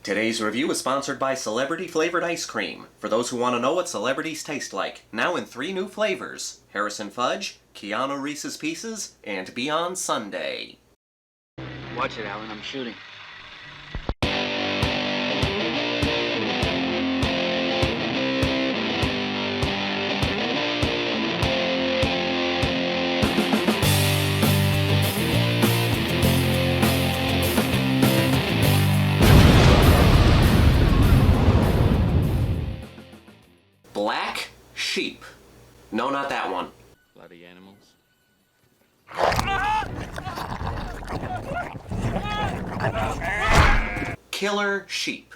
Today's review is sponsored by Celebrity Flavored Ice Cream. For those who want to know what celebrities taste like, now in 3 new flavors: Harrison Fudge, Keanu Reese's Pieces, and Beyond Sundae. Watch it, Alan, I'm shooting. Black Sheep. No, not that one. Bloody animals. Killer Sheep.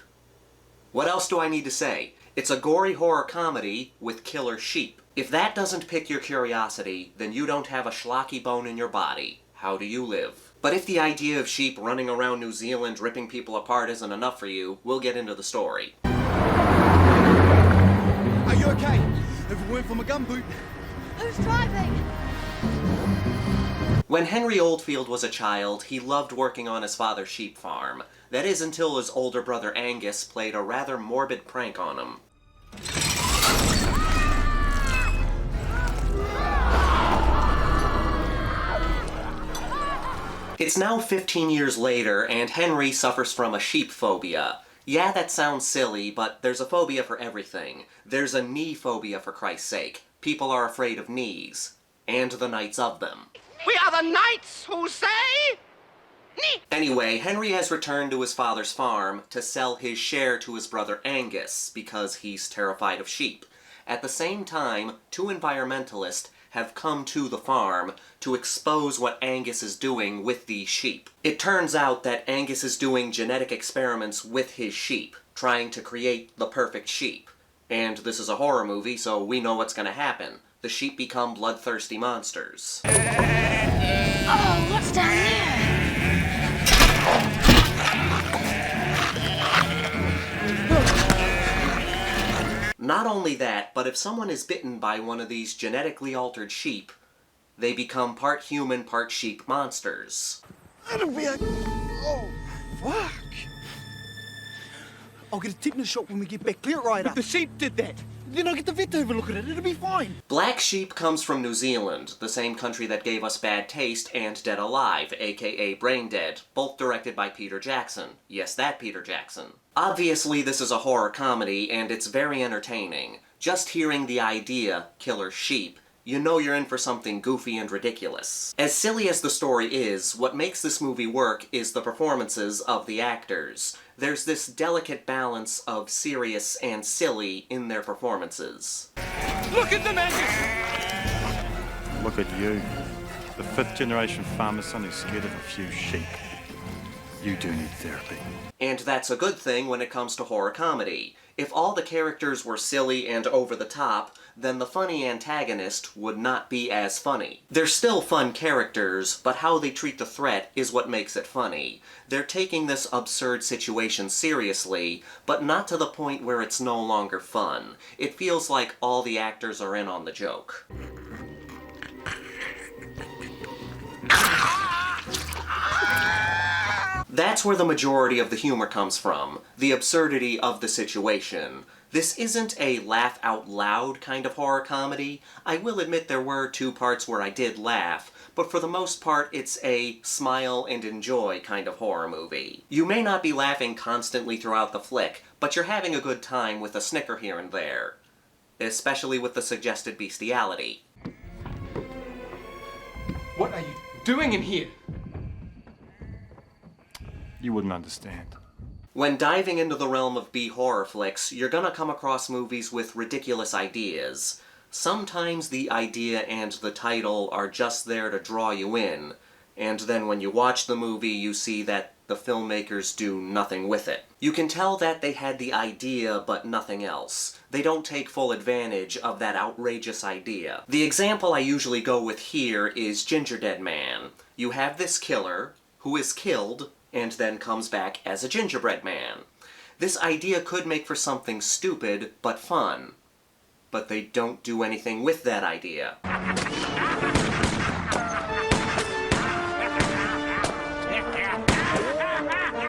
What else do I need to say? It's a gory horror comedy with killer sheep. If that doesn't pique your curiosity, then you don't have a schlocky bone in your body. How do you live? But if the idea of sheep running around New Zealand ripping people apart isn't enough for you, we'll get into the story. Are you okay? If it weren't for my gumboot. Who's driving? When Henry Oldfield was a child, he loved working on his father's sheep farm. That is until his older brother Angus played a rather morbid prank on him. It's now 15 years later, and Henry suffers from a sheep phobia. Yeah, that sounds silly, but there's a phobia for everything. There's a knee phobia, for Christ's sake. People are afraid of knees. And the knights of them. We are the knights who say... knee! Anyway, Henry has returned to his father's farm to sell his share to his brother Angus, because he's terrified of sheep. At the same time, 2 environmentalists have come to the farm to expose what Angus is doing with these sheep. It turns out that Angus is doing genetic experiments with his sheep, trying to create the perfect sheep. And this is a horror movie, so we know what's gonna happen. The sheep become bloodthirsty monsters. Oh, what's down there? Not only that, but if someone is bitten by one of these genetically altered sheep, they become part human, part sheep monsters. That'll be a... Oh, fuck. I'll get a tetanus shot when we get back. Clear it right up. The sheep did that. Then I'll get the vet to have a look at it. It'll be fine. Black Sheep comes from New Zealand, the same country that gave us Bad Taste and Dead Alive, aka Brain Dead, both directed by Peter Jackson. Yes, that Peter Jackson. Obviously, this is a horror comedy, and it's very entertaining. Just hearing the idea, killer sheep, you know you're in for something goofy and ridiculous. As silly as the story is, what makes this movie work is the performances of the actors. There's this delicate balance of serious and silly in their performances. Look at them, Angus! Look at you, the 5th generation farmer son who's scared of a few sheep. You do need therapy. And that's a good thing when it comes to horror comedy. If all the characters were silly and over the top, then the funny antagonist would not be as funny. They're still fun characters, but how they treat the threat is what makes it funny. They're taking this absurd situation seriously, but not to the point where it's no longer fun. It feels like all the actors are in on the joke. That's where the majority of the humor comes from, the absurdity of the situation. This isn't a laugh-out-loud kind of horror comedy. I will admit there were 2 parts where I did laugh, but for the most part it's a smile-and-enjoy kind of horror movie. You may not be laughing constantly throughout the flick, but you're having a good time with a snicker here and there. Especially with the suggested bestiality. What are you doing in here? You wouldn't understand. When diving into the realm of B-horror flicks, you're gonna come across movies with ridiculous ideas. Sometimes the idea and the title are just there to draw you in, and then when you watch the movie you see that the filmmakers do nothing with it. You can tell that they had the idea but nothing else. They don't take full advantage of that outrageous idea. The example I usually go with here is Ginger Dead Man. You have this killer, who is killed, and then comes back as a gingerbread man. This idea could make for something stupid, but fun. But they don't do anything with that idea.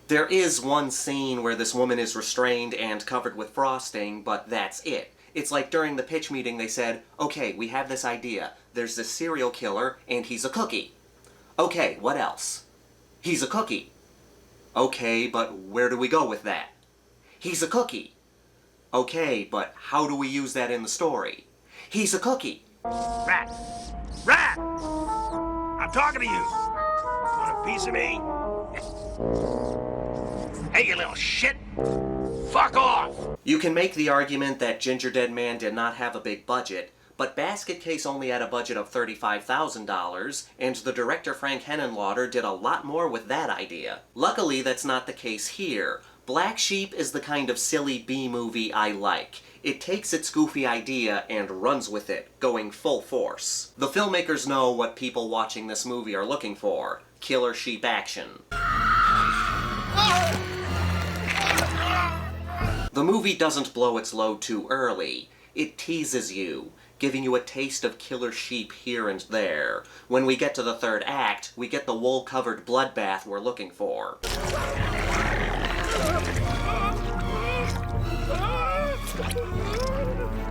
There is one scene where this woman is restrained and covered with frosting, but that's it. It's like during the pitch meeting they said, okay, we have this idea. There's this serial killer, and he's a cookie. Okay, what else? He's a cookie. Okay, but where do we go with that? He's a cookie. Okay, but how do we use that in the story? He's a cookie. Rat! Rat! I'm talking to you! Want a piece of me? Hey, you little shit! Fuck off! You can make the argument that Ginger Dead Man did not have a big budget, but Basket Case only had a budget of $35,000, and the director Frank Henenlotter did a lot more with that idea. Luckily, that's not the case here. Black Sheep is the kind of silly B-movie I like. It takes its goofy idea and runs with it, going full force. The filmmakers know what people watching this movie are looking for: killer sheep action. The movie doesn't blow its load too early. It teases you, giving you a taste of killer sheep here and there. When we get to the third act, we get the wool-covered bloodbath we're looking for.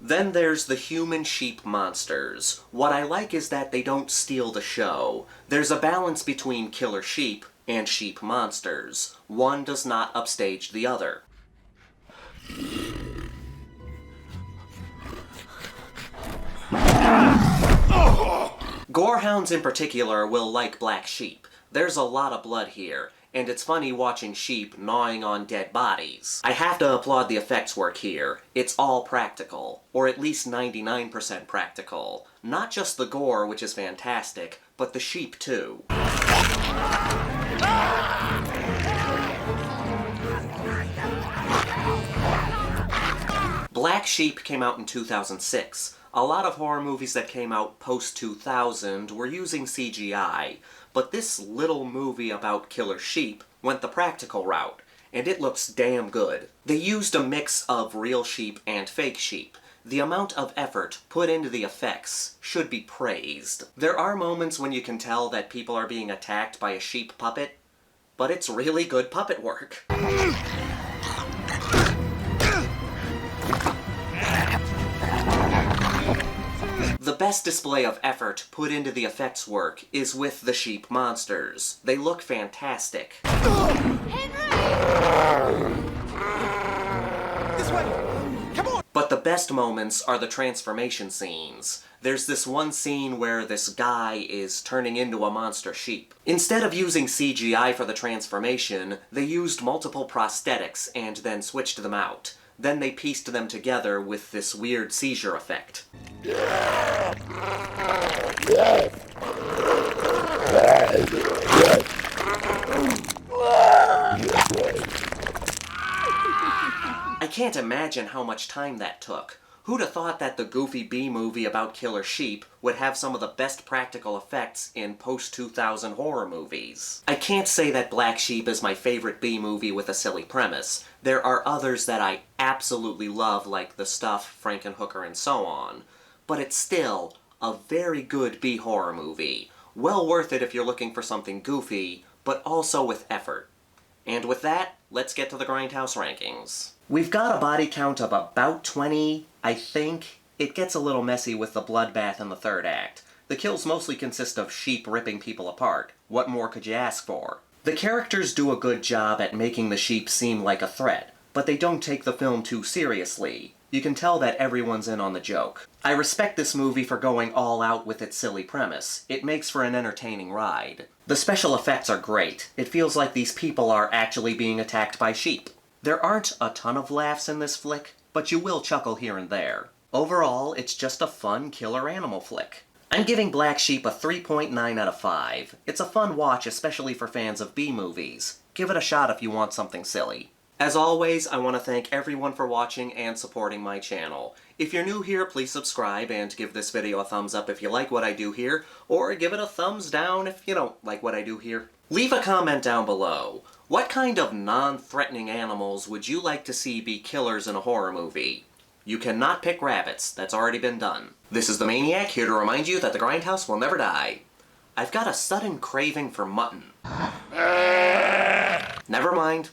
Then there's the human sheep monsters. What I like is that they don't steal the show. There's a balance between killer sheep and sheep monsters. One does not upstage the other. Gorehounds in particular will like Black Sheep. There's a lot of blood here, and it's funny watching sheep gnawing on dead bodies. I have to applaud the effects work here. It's all practical, or at least 99% practical. Not just the gore, which is fantastic, but the sheep too. Black Sheep came out in 2006. A lot of horror movies that came out post-2000 were using CGI, but this little movie about killer sheep went the practical route, and it looks damn good. They used a mix of real sheep and fake sheep. The amount of effort put into the effects should be praised. There are moments when you can tell that people are being attacked by a sheep puppet, but it's really good puppet work. The best display of effort put into the effects work is with the sheep monsters. They look fantastic. Henry! This way! Come on! But the best moments are the transformation scenes. There's this one scene where this guy is turning into a monster sheep. Instead of using CGI for the transformation, they used multiple prosthetics and then switched them out. Then they pieced them together with this weird seizure effect. I can't imagine how much time that took. Who'd have thought that the goofy B-movie about killer sheep would have some of the best practical effects in post-2000 horror movies? I can't say that Black Sheep is my favorite B-movie with a silly premise. There are others that I absolutely love, like The Stuff, Frankenhooker, and so on. But it's still a very good B-horror movie. Well worth it if you're looking for something goofy, but also with effort. And with that, let's get to the Grindhouse rankings. We've got a body count of about 20, I think. It gets a little messy with the bloodbath in the third act. The kills mostly consist of sheep ripping people apart. What more could you ask for? The characters do a good job at making the sheep seem like a threat, but they don't take the film too seriously. You can tell that everyone's in on the joke. I respect this movie for going all out with its silly premise. It makes for an entertaining ride. The special effects are great. It feels like these people are actually being attacked by sheep. There aren't a ton of laughs in this flick, but you will chuckle here and there. Overall, it's just a fun killer animal flick. I'm giving Black Sheep a 3.9 out of 5. It's a fun watch, especially for fans of B-movies. Give it a shot if you want something silly. As always, I want to thank everyone for watching and supporting my channel. If you're new here, please subscribe and give this video a thumbs up if you like what I do here, or give it a thumbs down if you don't like what I do here. Leave a comment down below. What kind of non-threatening animals would you like to see be killers in a horror movie? You cannot pick rabbits. That's already been done. This is the Maniac, here to remind you that the Grindhouse will never die. I've got a sudden craving for mutton. Never mind.